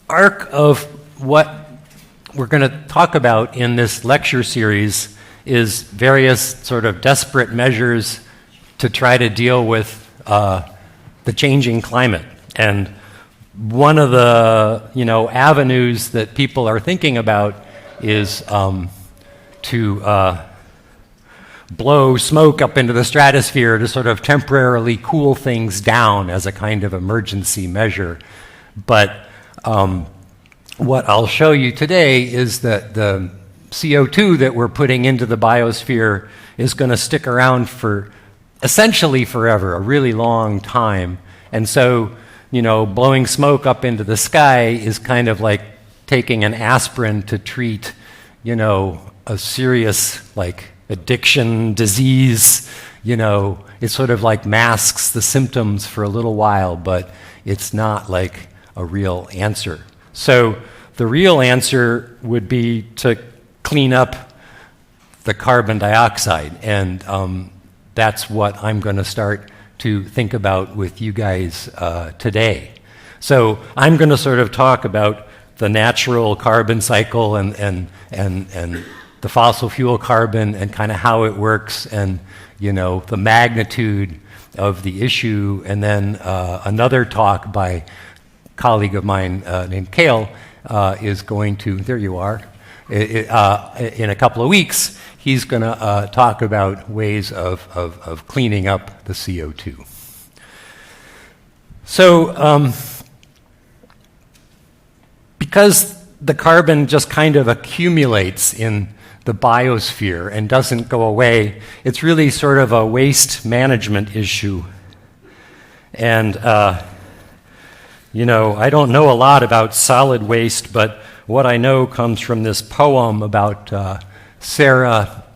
arc of what we're going to talk about in this lecture series is various sort of desperate measures to try to deal with the changing climate. And one of the avenues that people are thinking about is to blow smoke up into the stratosphere to sort of temporarily cool things down as a kind of emergency measure. But what I'll show you today is that the CO2 that we're putting into the biosphere is going to stick around for essentially forever, a really long time. And so, blowing smoke up into the sky is kind of like taking an aspirin to treat, a serious, like, addiction, disease. It sort of like masks the symptoms for a little while, but it's not like a real answer. So the real answer would be to clean up the carbon dioxide, and that's what I'm going to start to think about with you guys today. So I'm going to sort of talk about the natural carbon cycle and the fossil fuel carbon and kind of how it works and the magnitude of the issue, and then another talk by a colleague of mine named Cale is going to, there you are, in a couple of weeks, he's going to talk about ways of cleaning up the CO2. So, because the carbon just kind of accumulates in the biosphere and doesn't go away, it's really sort of a waste management issue. And, I don't know a lot about solid waste, but what I know comes from this poem about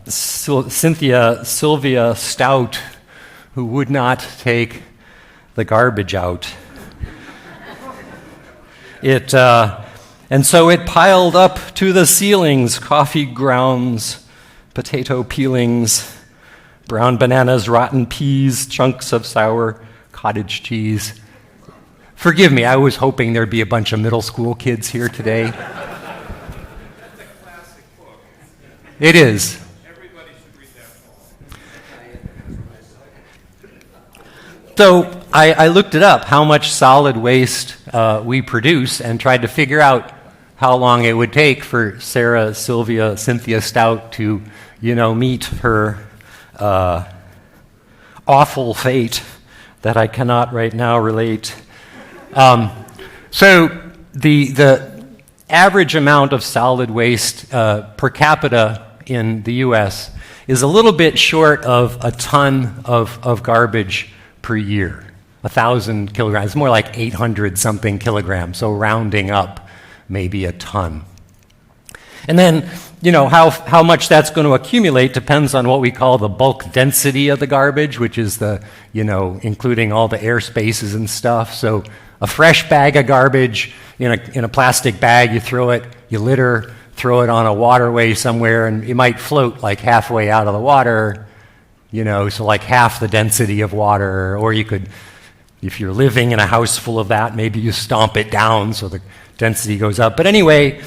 Cynthia Sylvia Stout, who would not take the garbage out. And so it piled up to the ceilings, coffee grounds, potato peelings, brown bananas, rotten peas, chunks of sour cottage cheese. Forgive me, I was hoping there'd be a bunch of middle school kids here today. That's a classic book. It is. Everybody should read that book. So I looked it up, how much solid waste we produce, and tried to figure out how long it would take for Cynthia Stout to, meet her awful fate that I cannot right now relate. So the average amount of solid waste per capita in the U.S. is a little bit short of a ton of garbage per year, 1,000 kilograms. It's more like 800-something kilograms, so rounding up maybe a ton. And then, how much that's going to accumulate depends on what we call the bulk density of the garbage, which is the, including all the air spaces and stuff. So a fresh bag of garbage in a plastic bag, you throw it, you litter, throw it on a waterway somewhere, and it might float like halfway out of the water, so like half the density of water. Or you could, if you're living in a house full of that, maybe you stomp it down so the density goes up. But anyway,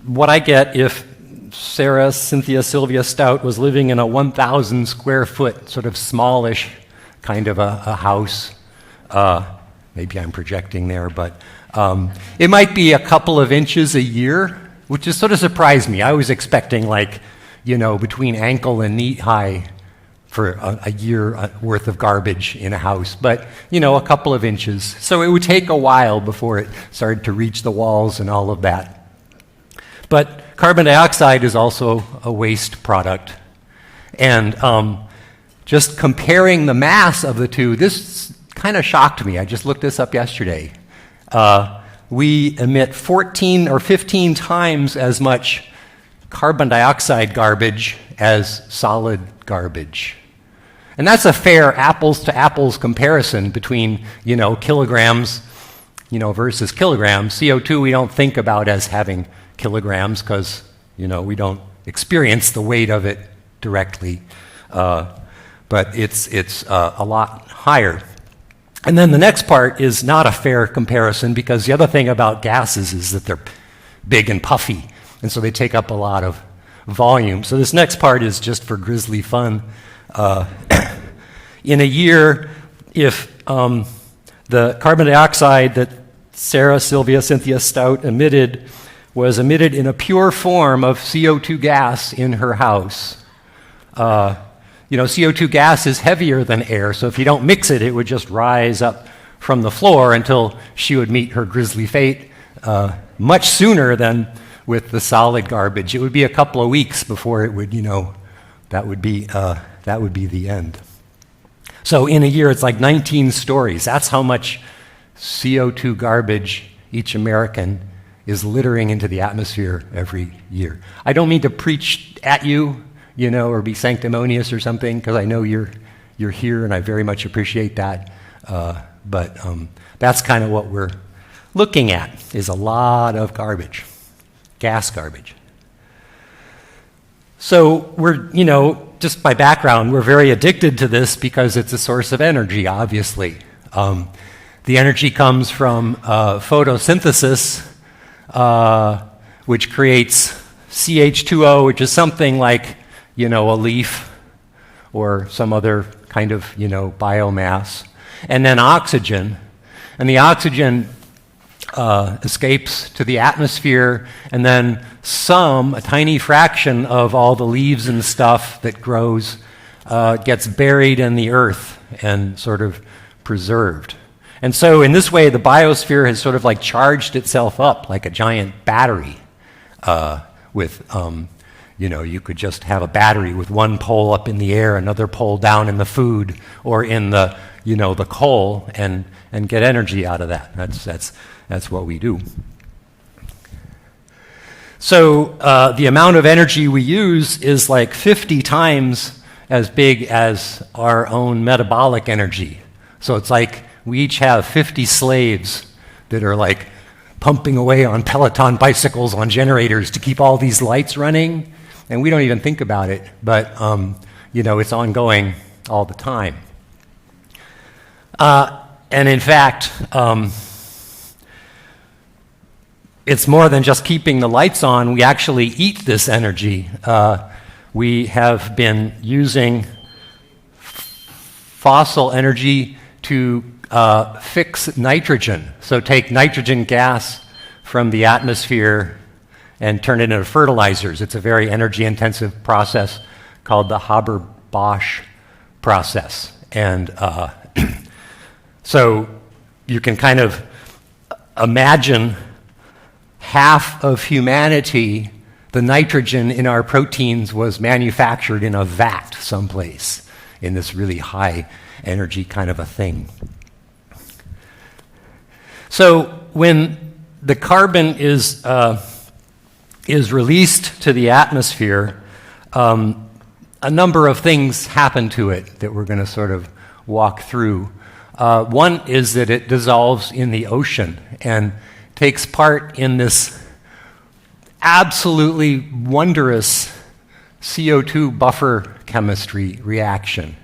what I get if Cynthia Sylvia Stout was living in a 1,000 square foot, sort of smallish kind of a house, maybe I'm projecting there, but it might be a couple of inches a year, which just sort of surprised me. I was expecting between ankle and knee high for a year worth of garbage in a house, but a couple of inches. So it would take a while before it started to reach the walls and all of that. But carbon dioxide is also a waste product. And just comparing the mass of the two, this kind of shocked me. I just looked this up yesterday. We emit 14 or 15 times as much carbon dioxide garbage as solid garbage. And that's a fair apples to apples comparison between, kilograms, versus kilograms. CO2 we don't think about as having kilograms because, we don't experience the weight of it directly. But it's a lot higher. And then the next part is not a fair comparison, because the other thing about gases is that they're big and puffy, and so they take up a lot of volume. So this next part is just for grisly fun. In a year, if the carbon dioxide that Sarah, Sylvia, Cynthia Stout was emitted in a pure form of CO2 gas in her house. CO2 gas is heavier than air, so if you don't mix it, it would just rise up from the floor until she would meet her grisly fate much sooner than with the solid garbage. It would be a couple of weeks before it would, that would be the end. So in a year, it's like 19 stories. That's how much CO2 garbage each American is littering into the atmosphere every year. I don't mean to preach at you, or be sanctimonious or something, because I know you're here, and I very much appreciate that. But that's kind of what we're looking at, is a lot of garbage, gas garbage. So we're, just by background, we're very addicted to this because it's a source of energy, obviously. The energy comes from photosynthesis, which creates CH2O, which is something like, a leaf or some other kind of, biomass, and then oxygen. And the oxygen escapes to the atmosphere, and then a tiny fraction of all the leaves and stuff that grows gets buried in the earth and sort of preserved. And so in this way, the biosphere has sort of like charged itself up like a giant battery with, you could just have a battery with one pole up in the air, another pole down in the food or in the, the coal, and get energy out of that. That's what we do. So the amount of energy we use is like 50 times as big as our own metabolic energy. So it's like we each have 50 slaves that are like pumping away on Peloton bicycles on generators to keep all these lights running, and we don't even think about it, but it's ongoing all the time. And in fact, it's more than just keeping the lights on. We actually eat this energy. We have been using fossil energy to fix nitrogen. So take nitrogen gas from the atmosphere and turn it into fertilizers. It's a very energy-intensive process called the Haber-Bosch process. And so you can kind of imagine half of humanity, the nitrogen in our proteins was manufactured in a vat someplace in this really high energy kind of a thing. So when the carbon is released to the atmosphere, a number of things happen to it that we're going to sort of walk through. One is that it dissolves in the ocean and takes part in this absolutely wondrous CO2 buffer chemistry reaction.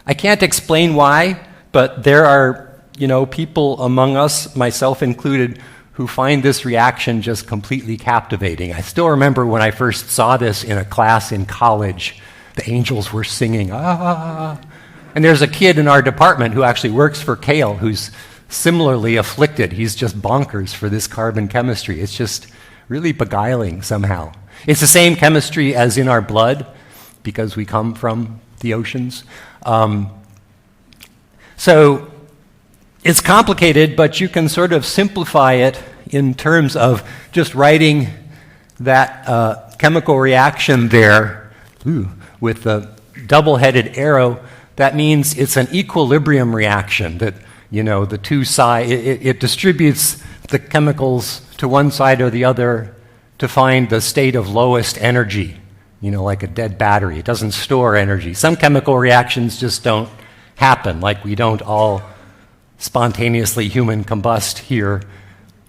I can't explain why, but there are, people among us, myself included, who find this reaction just completely captivating. I still remember when I first saw this in a class in college, the angels were singing, ah. And there's a kid in our department who actually works for Kale who's similarly afflicted. He's just bonkers for this carbon chemistry. It's just really beguiling somehow. It's the same chemistry as in our blood because we come from the oceans. So it's complicated, but you can sort of simplify it in terms of just writing that chemical reaction there with the double-headed arrow. That means it's an equilibrium reaction that, the two sides, it distributes the chemicals to one side or the other to find the state of lowest energy, like a dead battery. It doesn't store energy. Some chemical reactions just don't happen, like we don't all spontaneously human combust here,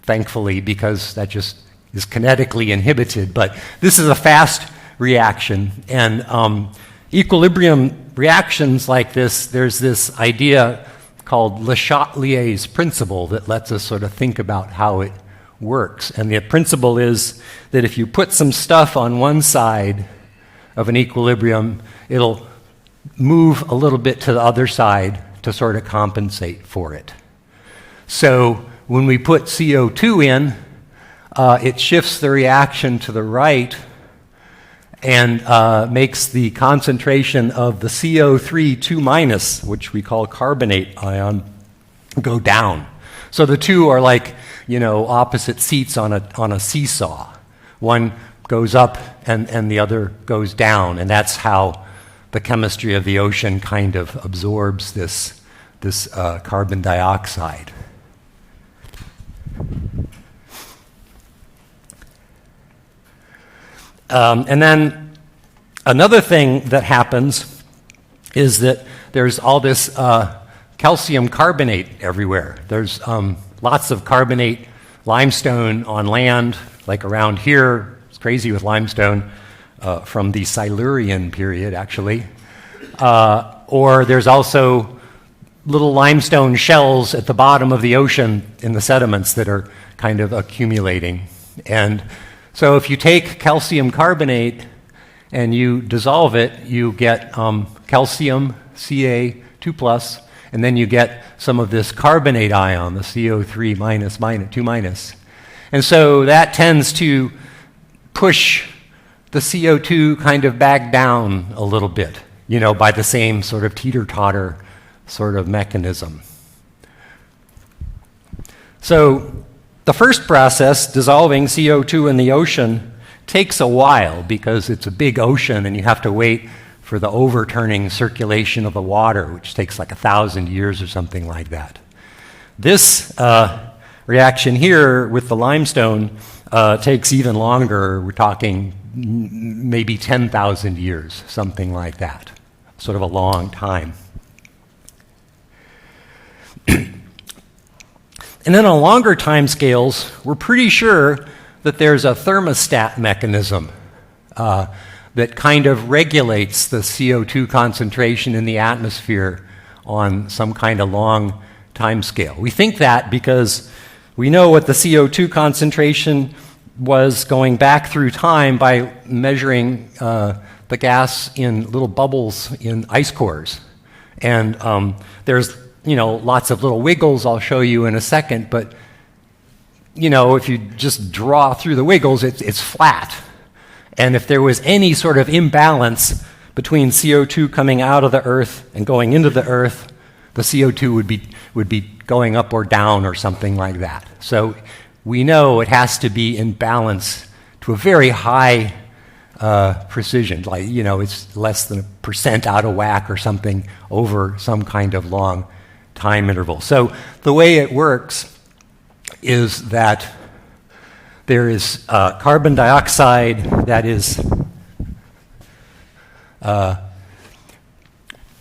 thankfully, because that just is kinetically inhibited. But this is a fast reaction, and equilibrium reactions like this, there's this idea called Le Chatelier's principle that lets us sort of think about how it works. And the principle is that if you put some stuff on one side of an equilibrium, it'll move a little bit to the other side to sort of compensate for it. So when we put CO2 in, it shifts the reaction to the right and makes the concentration of the CO3 2-, which we call carbonate ion, go down. So the two are like, opposite seats on a seesaw. One goes up and the other goes down, and that's how the chemistry of the ocean kind of absorbs this carbon dioxide. And then another thing that happens is that there's all this calcium carbonate everywhere. There's lots of carbonate limestone on land, like around here. It's crazy with limestone from the Silurian period, actually. Or there's also little limestone shells at the bottom of the ocean in the sediments that are kind of accumulating. And so if you take calcium carbonate and you dissolve it, you get calcium, Ca2+, and then you get some of this carbonate ion, the CO3-, 2-. And so that tends to push the CO2 kind of back down a little bit, by the same sort of teeter-totter sort of mechanism. So the first process, dissolving CO2 in the ocean, takes a while because it's a big ocean and you have to wait for the overturning circulation of the water, which takes like 1,000 years or something like that. This reaction here with the limestone takes even longer. We're talking maybe 10,000 years, something like that. Sort of a long time. And then on longer time scales, we're pretty sure that there's a thermostat mechanism that kind of regulates the CO2 concentration in the atmosphere on some kind of long time scale. We think that because we know what the CO2 concentration was going back through time by measuring the gas in little bubbles in ice cores. And there's lots of little wiggles I'll show you in a second, but if you just draw through the wiggles, it's flat. And if there was any sort of imbalance between CO2 coming out of the Earth and going into the Earth, the CO2 would be going up or down or something like that. So we know it has to be in balance to a very high precision, like, it's less than 1% out of whack or something over some kind of long time interval. So the way it works is that there is carbon dioxide that is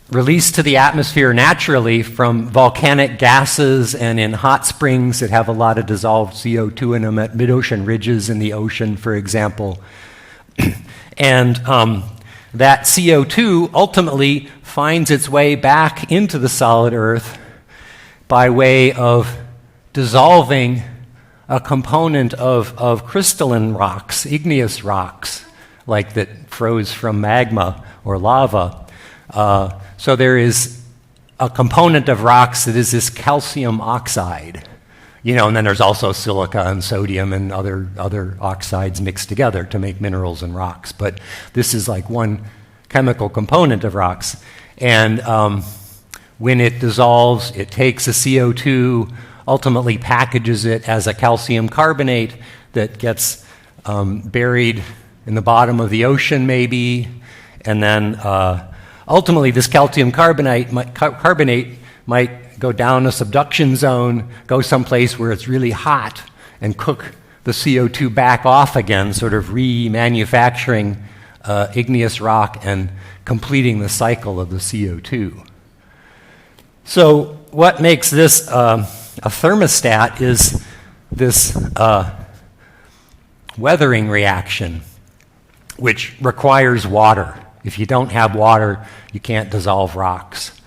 released to the atmosphere naturally from volcanic gases and in hot springs that have a lot of dissolved CO2 in them at mid-ocean ridges in the ocean, for example. And that CO2 ultimately finds its way back into the solid Earth by way of dissolving a component of crystalline rocks, igneous rocks, like that froze from magma or lava. So there is a component of rocks that is this calcium oxide, and then there's also silica and sodium and other oxides mixed together to make minerals and rocks. But this is like one chemical component of rocks. And when it dissolves, it takes the CO2, ultimately packages it as a calcium carbonate that gets buried in the bottom of the ocean maybe, and then ultimately this calcium carbonate might go down a subduction zone, go someplace where it's really hot, and cook the CO2 back off again, sort of remanufacturing igneous rock and completing the cycle of the CO2. So what makes this a thermostat is this weathering reaction, which requires water. If you don't have water, you can't dissolve rocks.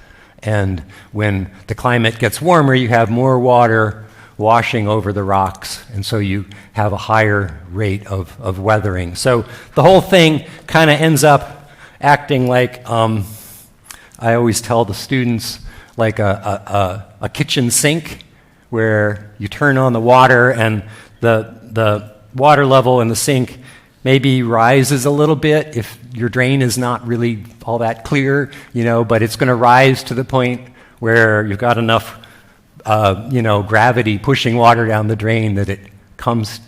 And when the climate gets warmer, you have more water washing over the rocks, and so you have a higher rate of weathering. So the whole thing kind of ends up acting like, I always tell the students, like a kitchen sink where you turn on the water and the water level in the sink maybe rises a little bit if your drain is not really all that clear, but it's going to rise to the point where you've got enough gravity pushing water down the drain that it comes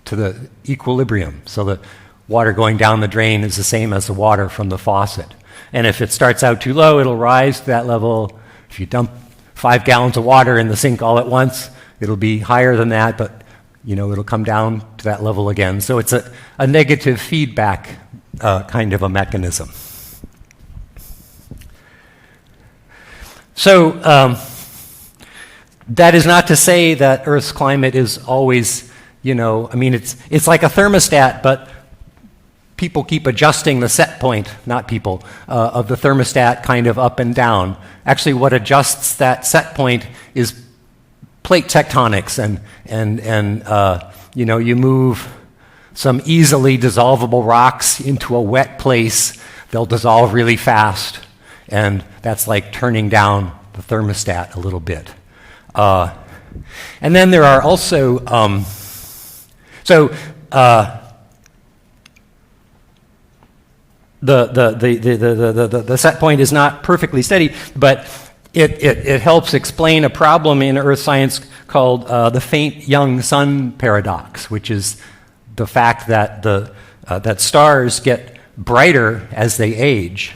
to the equilibrium. So the water going down the drain is the same as the water from the faucet. And if it starts out too low, it'll rise to that level. If you dump 5 gallons of water in the sink all at once, it'll be higher than that, but it'll come down to that level again. So it's a negative feedback kind of a mechanism. So that is not to say that Earth's climate is always, it's like a thermostat, but people keep adjusting the set point, not people, of the thermostat kind of up and down. Actually, what adjusts that set point is plate tectonics, and you move some easily dissolvable rocks into a wet place. They'll dissolve really fast, and that's like turning down the thermostat a little bit. And then there are also, the set point is not perfectly steady, but it helps explain a problem in earth science called the faint young sun paradox, which is the fact that that stars get brighter as they age.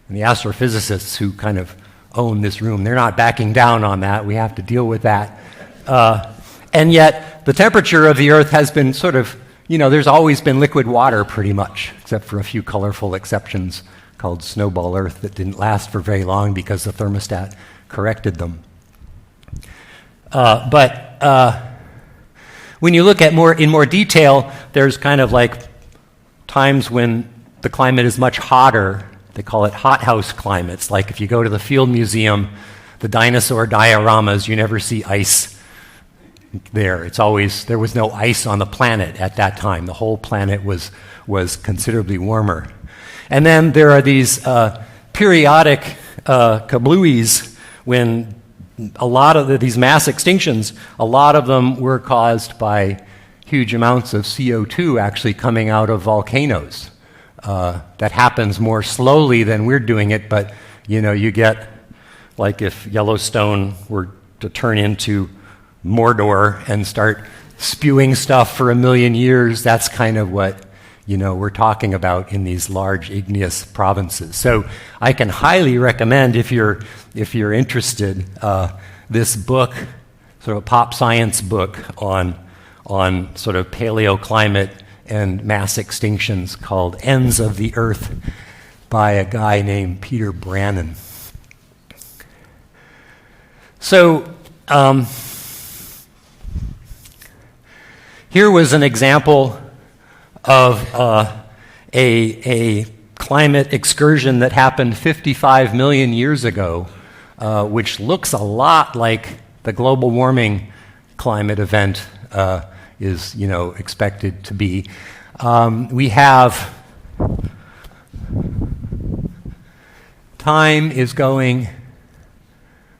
And the astrophysicists who kind of own this room, they're not backing down on that. We have to deal with that. And yet, the temperature of the Earth has been sort of, there's always been liquid water pretty much, except for a few colorful exceptions called Snowball Earth that didn't last for very long because the thermostat corrected them. But when you look at in more detail, there's kind of like times when the climate is much hotter. They call it hothouse climates. Like if you go to the Field Museum, the dinosaur dioramas, you never see ice there. There was no ice on the planet at that time. The whole planet was considerably warmer. And then there are these periodic kablooies when a lot of these mass extinctions, a lot of them were caused by huge amounts of CO2 actually coming out of volcanoes. That happens more slowly than we're doing it, but you get, like if Yellowstone were to turn into Mordor and start spewing stuff for 1 million years, that's kind of what we're talking about in these large igneous provinces. So I can highly recommend, if you're interested, this book, sort of a pop science book on sort of paleoclimate and mass extinctions called Ends of the Earth by a guy named Peter Brannan. So here was an example of a climate excursion that happened 55 million years ago, which looks a lot like the global warming climate event is expected to be. We have time is going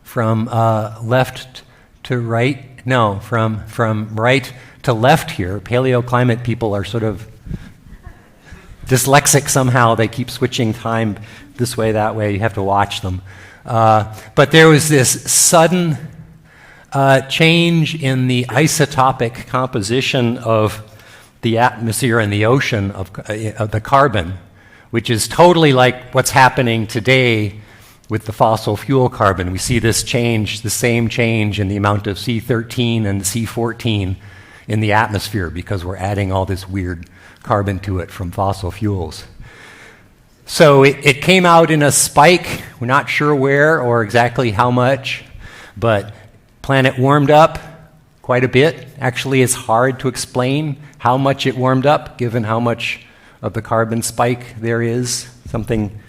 from left to right. No, from right to left here. Paleoclimate people are sort of dyslexic somehow. They keep switching time this way, that way. You have to watch them. But there was this sudden change in the isotopic composition of the atmosphere and the ocean of the carbon, which is totally like what's happening today with the fossil fuel carbon. We see this change, the same change in the amount of C13 and C14 in the atmosphere because we're adding all this weird carbon to it from fossil fuels. So it came out in a spike. We're not sure where or exactly how much, but planet warmed up quite a bit. Actually, it's hard to explain how much it warmed up given how much of the carbon spike there is. Something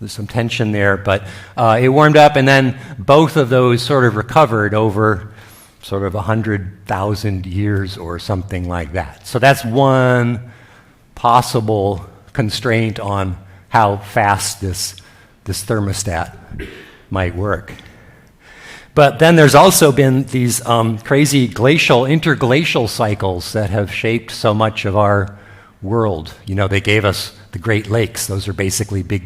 there's some tension there, but it warmed up, and then both of those sort of recovered over sort of 100,000 years or something like that. So that's one possible constraint on how fast this thermostat might work. But then there's also been these crazy interglacial cycles that have shaped so much of our world. You know, they gave us the Great Lakes. Those are basically big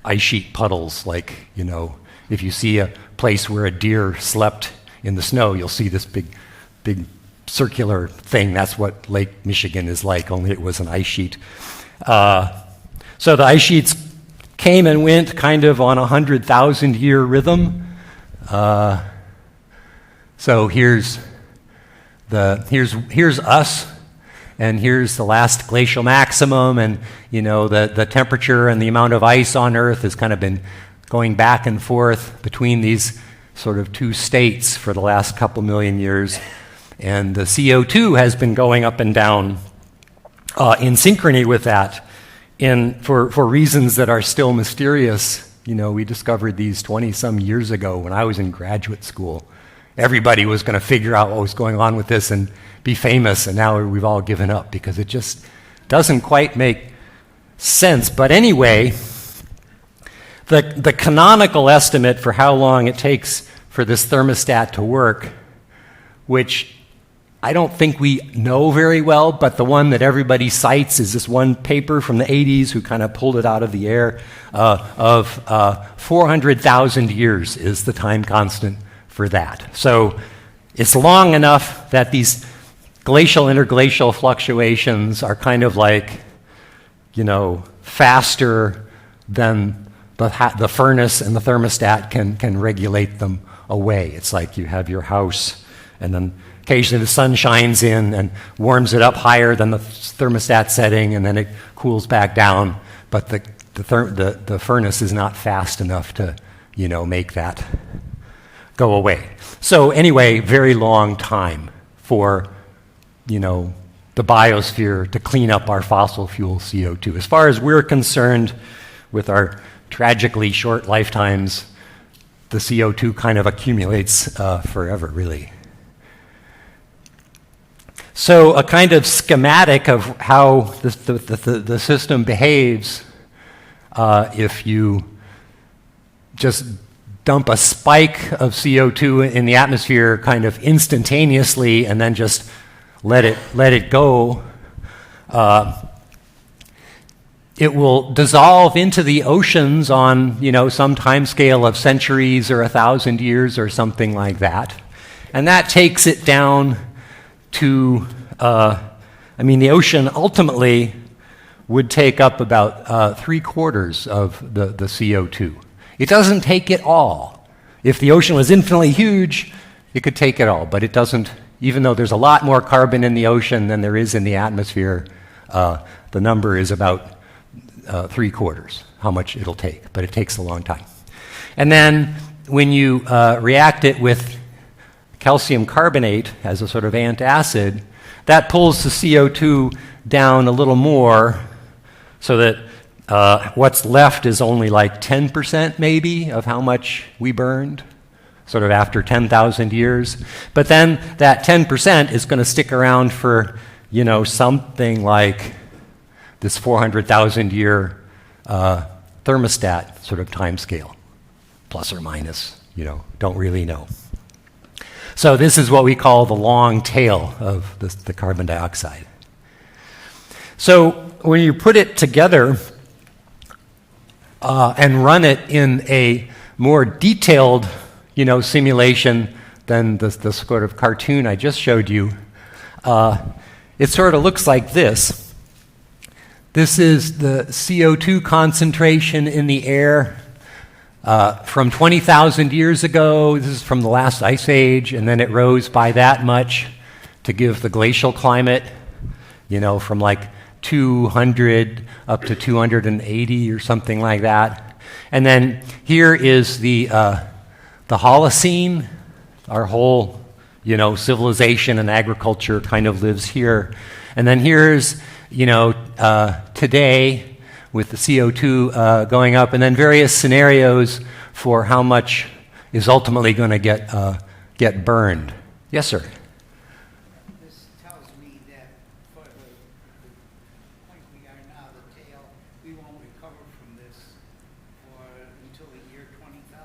ice sheet puddles. Like, you know, if you see a place where a deer slept in the snow, you'll see this big circular thing. That's what Lake Michigan is like, only it was an ice sheet. So the ice sheets came and went kind of on a 100,000-year rhythm. So here's us, and here's the last glacial maximum, and you know the temperature and the amount of ice on Earth has kind of been going back and forth between these sort of two states for the last couple million years, and the CO2 has been going up and down in synchrony with that, for reasons that are still mysterious. You know, we discovered these 20-some years ago when I was in graduate school. Everybody was going to figure out what was going on with this and be famous, and now we've all given up because it just doesn't quite make sense. But anyway, the canonical estimate for how long it takes for this thermostat to work, which I don't think we know very well, but the one that everybody cites is this one paper from the 80s who kind of pulled it out of the air, of 400,000 years is the time constant for that. So it's long enough that these glacial interglacial fluctuations are kind of like, you know, faster than the furnace and the thermostat can regulate them away. It's like you have your house, and then occasionally the sun shines in and warms it up higher than the thermostat setting, and then it cools back down. But the furnace is not fast enough to, you know, make that go away. So anyway, very long time for, you know, the biosphere to clean up our fossil fuel CO2. As far as we're concerned, with our tragically short lifetimes, the CO2 kind of accumulates forever, really. So a kind of schematic of how the system behaves if you just dump a spike of CO2 in the atmosphere kind of instantaneously and then just let it go. It will dissolve into the oceans on, you know, some time scale of centuries or 1,000 years or something like that. And that takes it down to, the ocean ultimately would take up about 3/4 of the CO2. It doesn't take it all. If the ocean was infinitely huge, it could take it all, but it doesn't. Even though there's a lot more carbon in the ocean than there is in the atmosphere, the number is about 3/4, how much it'll take, but it takes a long time. And then when you react it with calcium carbonate as a sort of antacid, that pulls the CO2 down a little more so that what's left is only like 10% maybe of how much we burned, sort of after 10,000 years. But then that 10% is going to stick around for, you know, something like this 400,000 year thermostat sort of time scale, plus or minus, you know, don't really know. So this is what we call the long tail of the carbon dioxide. So when you put it together and run it in a more detailed, you know, simulation than the sort of cartoon I just showed you, it sort of looks like this. This is the CO2 concentration in the air from 20,000 years ago. This is from the last ice age, and then it rose by that much to give the glacial climate, you know, from like 200 up to 280 or something like that. And then here is the Holocene. Our whole, you know, civilization and agriculture kind of lives here. And then here's, you know, today, with the CO2 going up, and then various scenarios for how much is ultimately going to get burned. Yes, sir? This tells me that for the point we are now, the tail, we won't recover from this until the year 20,000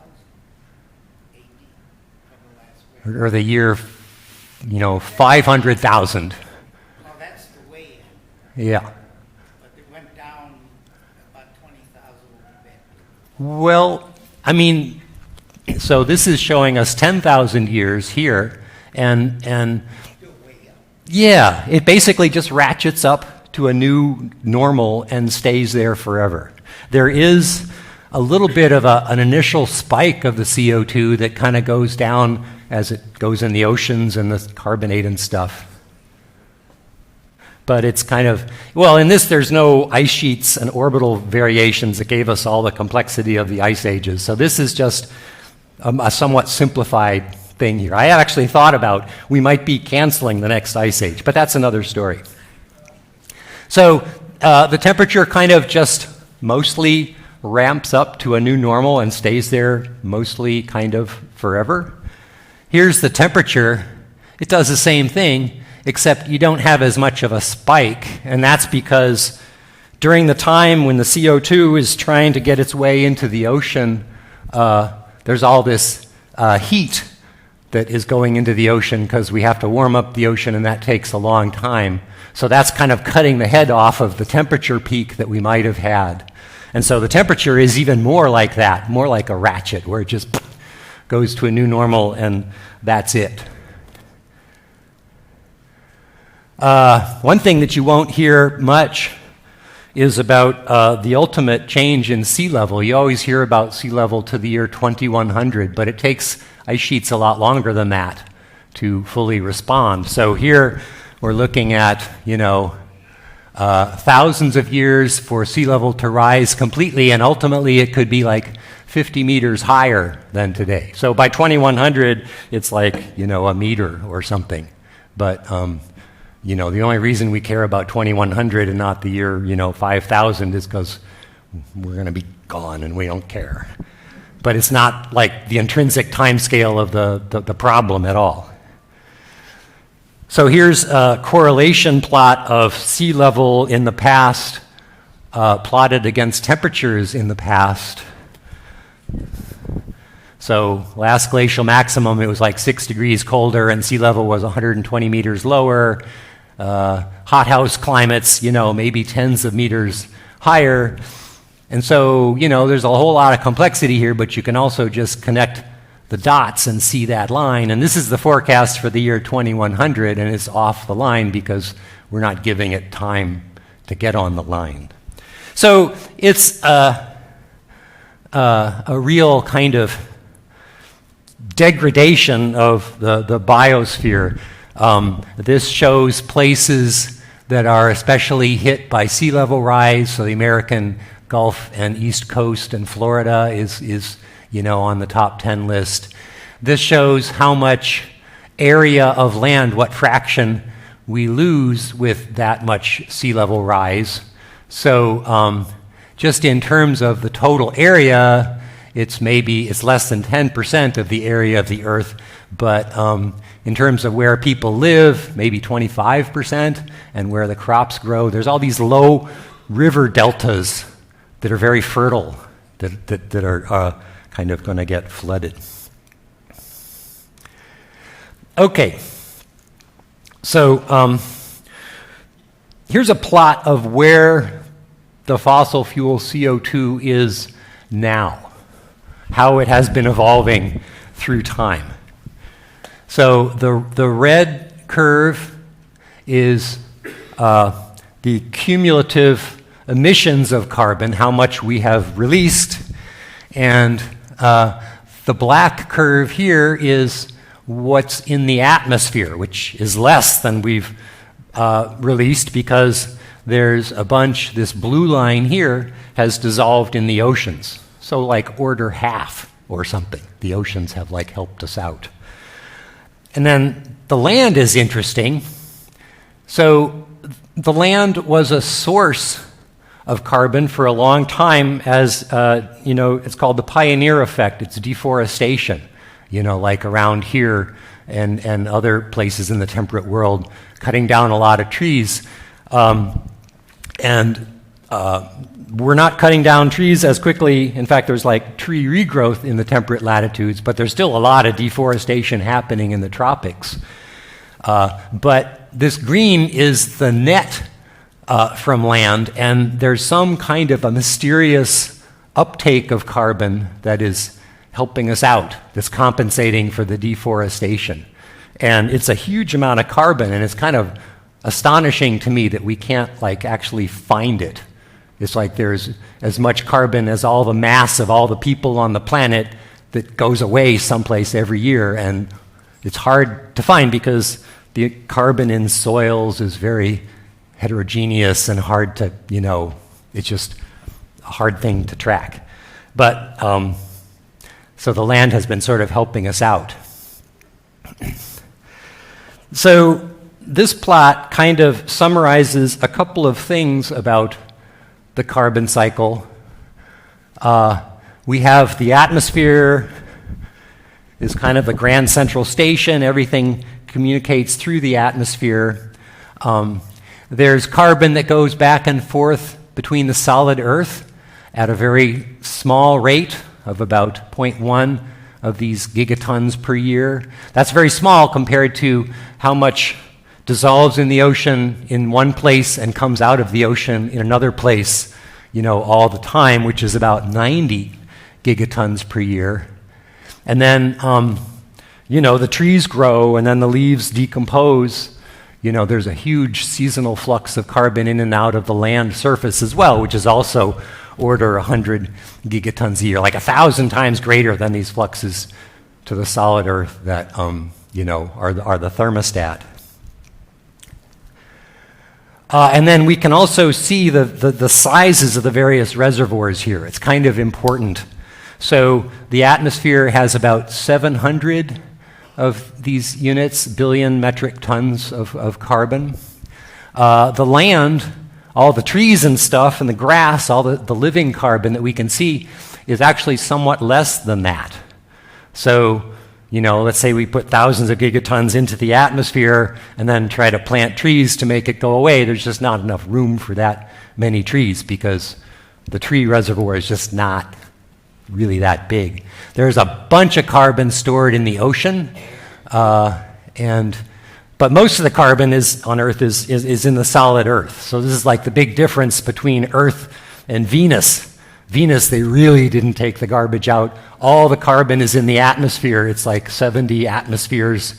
AD for the last wave. Or the year, 500,000. Well, that's the way Yeah. but it went down about 20,000 will be back. Well, I mean, so this is showing us 10,000 years here, and Still way up. yeah, it basically just ratchets up to a new normal and stays there forever. There is a little bit of an initial spike of the CO2 that kind of goes down as it goes in the oceans and the carbonate and stuff. But it's kind of, well, in this there's no ice sheets and orbital variations that gave us all the complexity of the ice ages. So this is just a somewhat simplified thing here. I had actually thought about we might be canceling the next ice age, but that's another story. So the temperature kind of just mostly ramps up to a new normal and stays there mostly kind of forever. Here's the temperature. It does the same thing, except you don't have as much of a spike, and that's because during the time when the CO2 is trying to get its way into the ocean, there's all this heat that is going into the ocean because we have to warm up the ocean, and that takes a long time. So that's kind of cutting the head off of the temperature peak that we might have had. And so the temperature is even more like that, more like a ratchet, where it just goes to a new normal, and that's it. One thing that you won't hear much is about the ultimate change in sea level. You always hear about sea level to the year 2100, but it takes ice sheets a lot longer than that to fully respond. So here we're looking at, thousands of years for sea level to rise completely, and ultimately it could be like 50 meters higher than today. So by 2100, it's like, a meter or something. But the only reason we care about 2100 and not the year, 5000 is because we're going to be gone and we don't care. But it's not like the intrinsic time scale of the problem at all. So here's a correlation plot of sea level in the past plotted against temperatures in the past. So last glacial maximum, it was like 6 degrees colder and sea level was 120 meters lower. Hothouse climates, maybe tens of meters higher. And so, there's a whole lot of complexity here, but you can also just connect the dots and see that line. And this is the forecast for the year 2100, and it's off the line because we're not giving it time to get on the line. So it's a real kind of degradation of the biosphere. This shows places that are especially hit by sea level rise. So the American Gulf and East Coast and Florida is on the top 10 list. This shows how much area of land, what fraction we lose with that much sea level rise. So just in terms of the total area, it's less than 10% of the area of the Earth, but in terms of where people live, maybe 25%, and where the crops grow, there's all these low river deltas that are very fertile, that are kind of going to get flooded. Okay, so here's a plot of where the fossil fuel CO2 is now, how it has been evolving through time. So the red curve is the cumulative emissions of carbon, how much we have released, and the black curve here is what's in the atmosphere, which is less than we've released because there's a bunch, this blue line here has dissolved in the oceans. So like order half or something. The oceans have helped us out. And then the land is interesting. So the land was a source of carbon for a long time as, it's called the pioneer effect. It's deforestation, like around here and other places in the temperate world, cutting down a lot of trees. We're not cutting down trees as quickly. In fact, there's like tree regrowth in the temperate latitudes, but there's still a lot of deforestation happening in the tropics. But this green is the net from land, and there's some kind of a mysterious uptake of carbon that is helping us out, that's compensating for the deforestation. And it's a huge amount of carbon, and it's kind of astonishing to me that we can't actually find it. It's like there's as much carbon as all the mass of all the people on the planet that goes away someplace every year, and it's hard to find because the carbon in soils is very heterogeneous and hard to, it's just a hard thing to track. But, so the land has been sort of helping us out. So this plot kind of summarizes a couple of things about the carbon cycle. We have the atmosphere is kind of the grand central station. Everything communicates through the atmosphere. There's carbon that goes back and forth between the solid Earth at a very small rate of about 0.1 of these gigatons per year. That's very small compared to how much dissolves in the ocean in one place and comes out of the ocean in another place, all the time, which is about 90 gigatons per year. And then, the trees grow and then the leaves decompose. There's a huge seasonal flux of carbon in and out of the land surface as well, which is also order 100 gigatons a year, like 1,000 times greater than these fluxes to the solid Earth that, are the thermostat. And then we can also see the sizes of the various reservoirs here. It's kind of important. So the atmosphere has about 700 of these units, billion metric tons of carbon. The land, all the trees and stuff, and the grass, all the living carbon that we can see is actually somewhat less than that. So, let's say we put thousands of gigatons into the atmosphere and then try to plant trees to make it go away. There's just not enough room for that many trees because the tree reservoir is just not really that big. There's a bunch of carbon stored in the ocean, but most of the carbon on Earth is in the solid Earth. So this is like the big difference between Earth and Venus. Venus, they really didn't take the garbage out. All the carbon is in the atmosphere. It's like 70 atmospheres.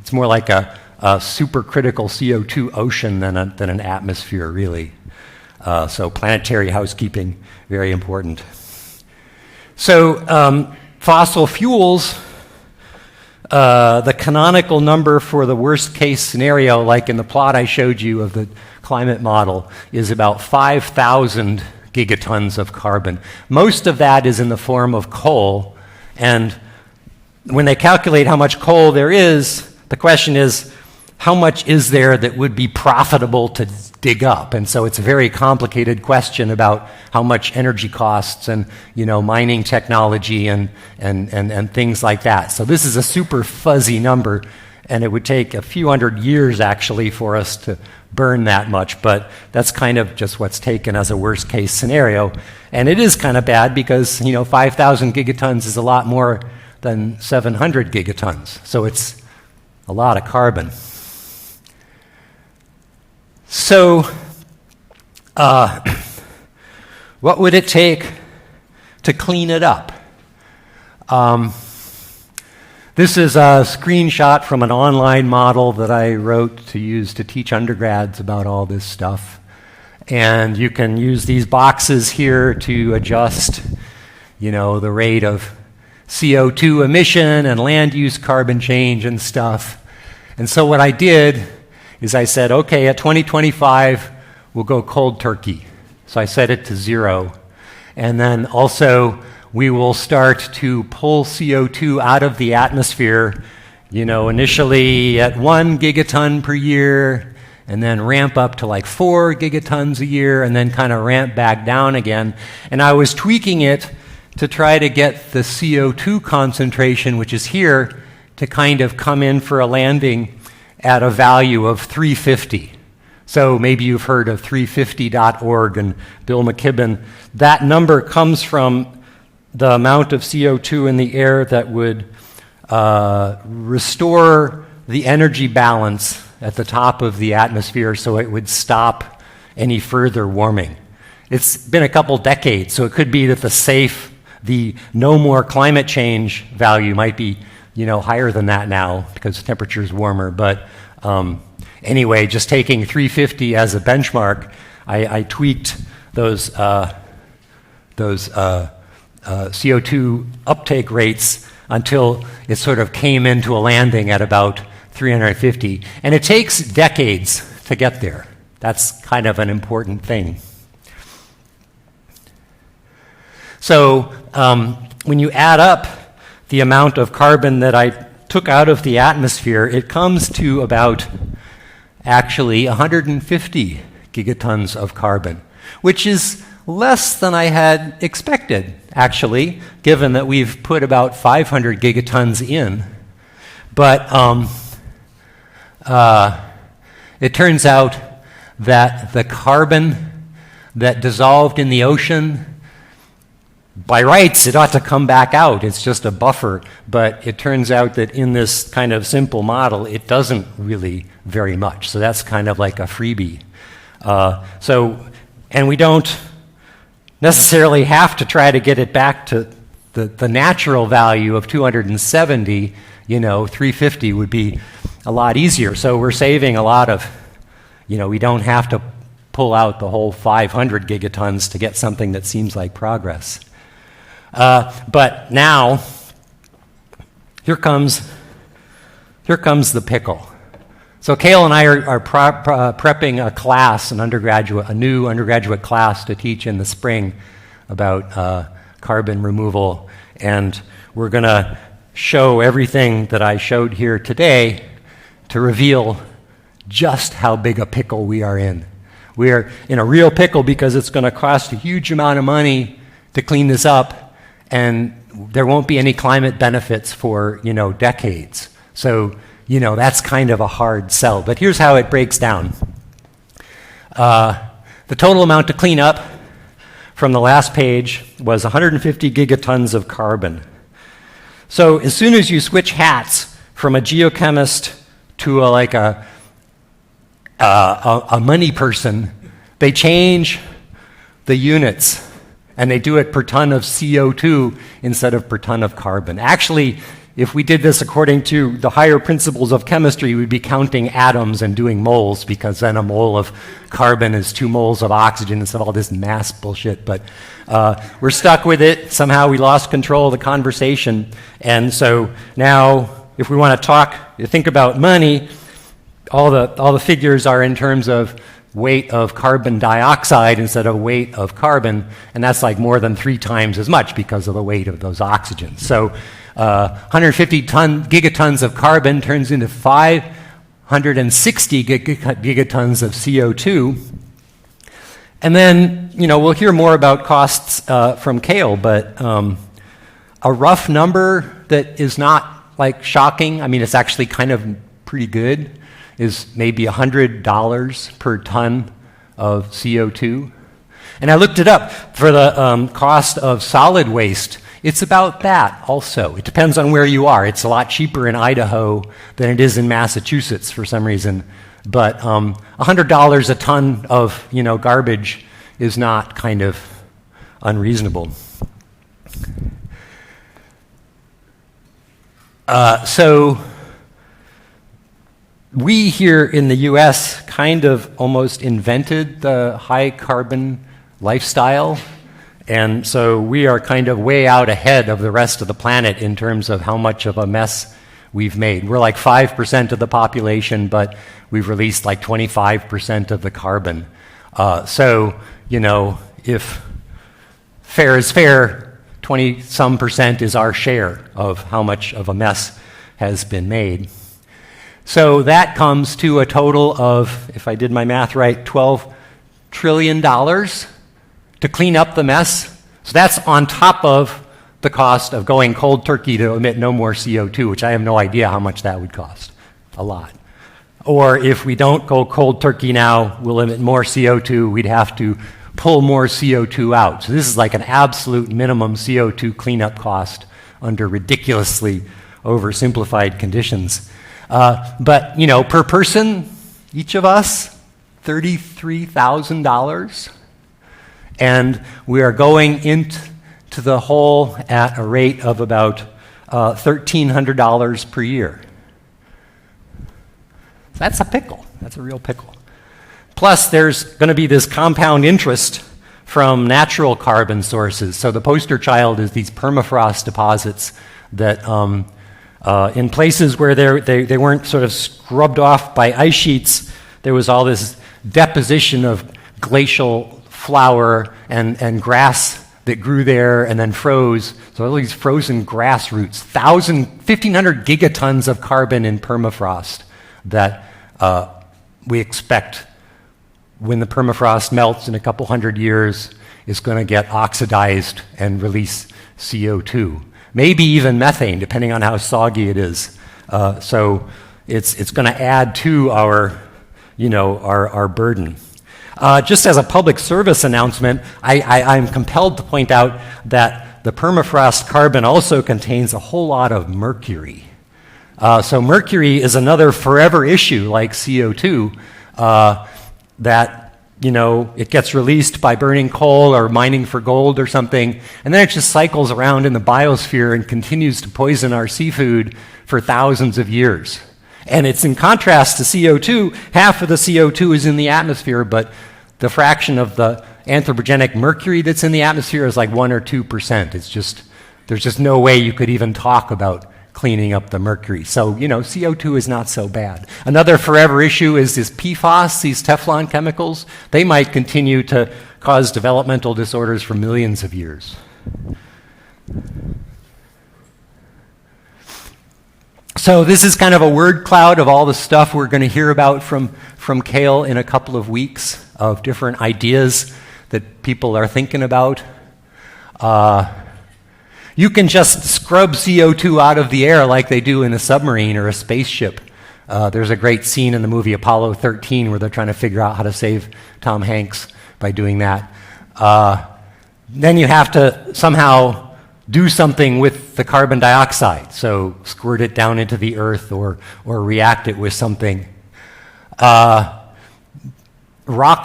It's more like a supercritical CO2 ocean than an atmosphere, really. So planetary housekeeping, very important. So fossil fuels, the canonical number for the worst case scenario, like in the plot I showed you of the climate model, is about 5,000 gigatons of carbon. Most of that is in the form of coal, and when they calculate how much coal there is, the question is, how much is there that would be profitable to dig up? And so it's a very complicated question about how much energy costs and, mining technology and things like that. So this is a super fuzzy number, and it would take a few hundred years actually for us to burn that much, but that's kind of just what's taken as a worst case scenario. And it is kind of bad because, 5,000 gigatons is a lot more than 700 gigatons. So it's a lot of carbon. So, what would it take to clean it up? This is a screenshot from an online model that I wrote to use to teach undergrads about all this stuff. And you can use these boxes here to adjust, the rate of CO2 emission and land use carbon change and stuff. And so what I did is I said, okay, at 2025, we'll go cold turkey. So I set it to 0. And then also, we will start to pull CO2 out of the atmosphere, initially at 1 gigaton per year, and then ramp up to like 4 gigatons a year, and then kind of ramp back down again. And I was tweaking it to try to get the CO2 concentration, which is here, to kind of come in for a landing at a value of 350. So maybe you've heard of 350.org and Bill McKibben. That number comes from the amount of CO2 in the air that would restore the energy balance at the top of the atmosphere so it would stop any further warming. It's been a couple decades, so it could be that the no more climate change value might be, higher than that now because the temperature's warmer. But anyway, just taking 350 as a benchmark, I tweaked those CO2 uptake rates until it sort of came into a landing at about 350. And it takes decades to get there. That's kind of an important thing. So when you add up the amount of carbon that I took out of the atmosphere, it comes to about actually 150 gigatons of carbon, which is less than I had expected, actually, given that we've put about 500 gigatons in. But it turns out that the carbon that dissolved in the ocean, by rights, it ought to come back out. It's just a buffer. But it turns out that in this kind of simple model, it doesn't really very much. So that's kind of like a freebie. And we don't necessarily have to try to get it back to the natural value of 270. 350 would be a lot easier. So we're saving a lot of, we don't have to pull out the whole 500 gigatons to get something that seems like progress. But now, here comes the pickle. So Cale and I are prepping a class, a new undergraduate class to teach in the spring about carbon removal, and we're going to show everything that I showed here today to reveal just how big a pickle we are in. We are in a real pickle because it's going to cost a huge amount of money to clean this up, and there won't be any climate benefits for, decades. So, that's kind of a hard sell. But here's how it breaks down. The total amount to clean up from the last page was 150 gigatons of carbon. So as soon as you switch hats from a geochemist to a money person, they change the units. And they do it per ton of CO2 instead of per ton of carbon. Actually, if we did this according to the higher principles of chemistry, we'd be counting atoms and doing moles, because then a mole of carbon is 2 moles of oxygen instead of all this mass bullshit. But we're stuck with it. Somehow we lost control of the conversation. And so now, if we want to think about money, all the figures are in terms of weight of carbon dioxide instead of weight of carbon, and that's like more than 3 times as much because of the weight of those oxygens. So 150 gigatons of carbon turns into 560 gigatons of CO2. And then, we'll hear more about costs from Cale, but a rough number that is not like shocking, it's actually kind of pretty good, is maybe $100 per ton of CO2. And I looked it up for the cost of solid waste. It's about that also. It depends on where you are. It's a lot cheaper in Idaho than it is in Massachusetts for some reason. But $100 a ton of garbage is not kind of unreasonable. So we here in the US kind of almost invented the high carbon lifestyle, and so we are kind of way out ahead of the rest of the planet in terms of how much of a mess we've made. We're like 5% of the population, but we've released like 25% of the carbon. So, if fair is fair, 20-some% is our share of how much of a mess has been made. So that comes to a total of, if I did my math right, $12 trillion to clean up the mess. So that's on top of the cost of going cold turkey to emit no more CO2, which I have no idea how much that would cost. A lot. Or if we don't go cold turkey now, we'll emit more CO2. We'd have to pull more CO2 out. So this is like an absolute minimum CO2 cleanup cost under ridiculously oversimplified conditions. But, per person, each of us, $33,000. And we are going into the hole at a rate of about $1,300 per year. That's a pickle. That's a real pickle. Plus, there's going to be this compound interest from natural carbon sources. So the poster child is these permafrost deposits that in places where they weren't sort of scrubbed off by ice sheets, there was all this deposition of glacial flower and grass that grew there and then froze. So all these frozen grass roots, 1,500 gigatons of carbon in permafrost that we expect when the permafrost melts in a couple hundred years is going to get oxidized and release CO2. Maybe even methane, depending on how soggy it is. So it's going to add to our burden. Just as a public service announcement, I'm compelled to point out that the permafrost carbon also contains a whole lot of mercury. So mercury is another forever issue like CO2 that it gets released by burning coal or mining for gold or something, and then it just cycles around in the biosphere and continues to poison our seafood for thousands of years. And it's in contrast to CO2. Half of the CO2 is in the atmosphere, but the fraction of the anthropogenic mercury that's in the atmosphere is like 1 or 2%. There's just no way you could even talk about cleaning up the mercury. So, CO2 is not so bad. Another forever issue is PFAS, these Teflon chemicals. They might continue to cause developmental disorders for millions of years. So this is kind of a word cloud of all the stuff we're going to hear about from Cale in a couple of weeks, of different ideas that people are thinking about. You can just scrub CO2 out of the air like they do in a submarine or a spaceship. There's a great scene in the movie Apollo 13 where they're trying to figure out how to save Tom Hanks by doing that. Then you have to somehow do something with the carbon dioxide, so squirt it down into the earth or react it with something. Rock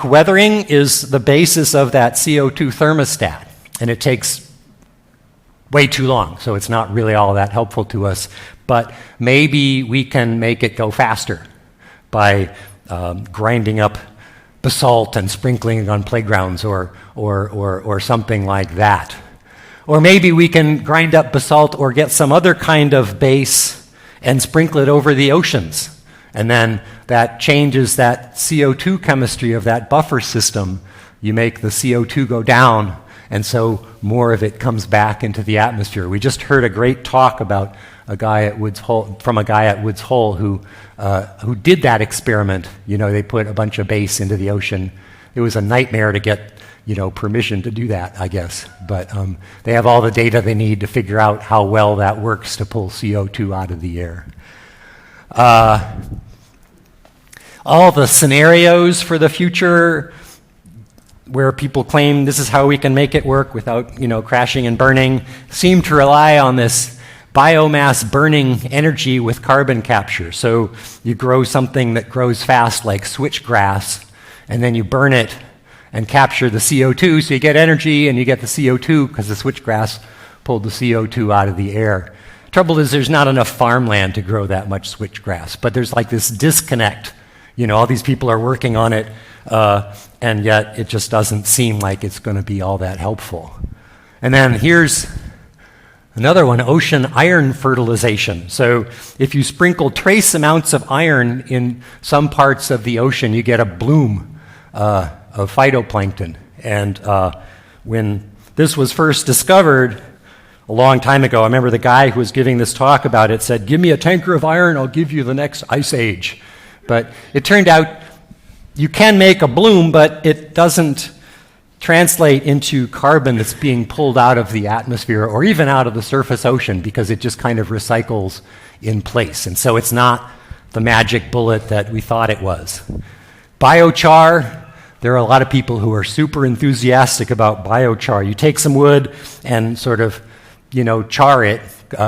weathering is the basis of that CO2 thermostat, and it takes way too long, so it's not really all that helpful to us. But maybe we can make it go faster by grinding up basalt and sprinkling it on playgrounds or something like that. Or maybe we can grind up basalt or get some other kind of base and sprinkle it over the oceans. And then that changes that CO2 chemistry of that buffer system. You make the CO2 go down, and so more of it comes back into the atmosphere. We just heard a great talk about a guy at Woods Hole who did that experiment. They put a bunch of base into the ocean. It was a nightmare to get permission to do that, I guess. But they have all the data they need to figure out how well that works to pull CO2 out of the air. All the scenarios for the future where people claim this is how we can make it work without, crashing and burning, seem to rely on this biomass burning energy with carbon capture. So you grow something that grows fast like switchgrass, and then you burn it and capture the CO2, so you get energy and you get the CO2 because the switchgrass pulled the CO2 out of the air. Trouble is there's not enough farmland to grow that much switchgrass, but there's like this disconnect. All these people are working on it, and yet it just doesn't seem like it's going to be all that helpful. And then here's another one, ocean iron fertilization. So if you sprinkle trace amounts of iron in some parts of the ocean, you get a bloom of phytoplankton. And when this was first discovered, a long time ago. I remember the guy who was giving this talk about it said, "Give me a tanker of iron, I'll give you the next ice age." But it turned out you can make a bloom, but it doesn't translate into carbon that's being pulled out of the atmosphere or even out of the surface ocean, because it just kind of recycles in place. And so it's not the magic bullet that we thought it was. Biochar, there are a lot of people who are super enthusiastic about biochar. You take some wood and sort of, char it,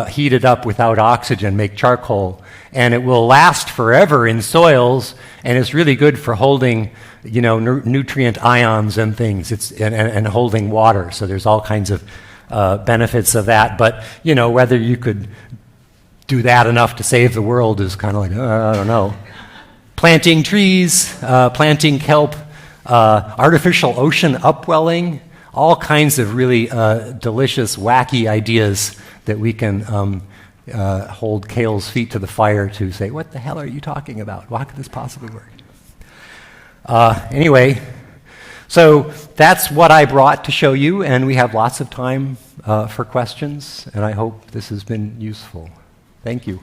heat it up without oxygen, make charcoal, and it will last forever in soils, and it's really good for holding nutrient ions and things. And holding water. So there's all kinds of benefits of that. But whether you could do that enough to save the world is kind of like, I don't know. Planting trees, planting kelp, artificial ocean upwelling, all kinds of really delicious, wacky ideas that we can hold Cale's feet to the fire to say, what the hell are you talking about? How could this possibly work? Anyway, so that's what I brought to show you, and we have lots of time for questions, and I hope this has been useful. Thank you.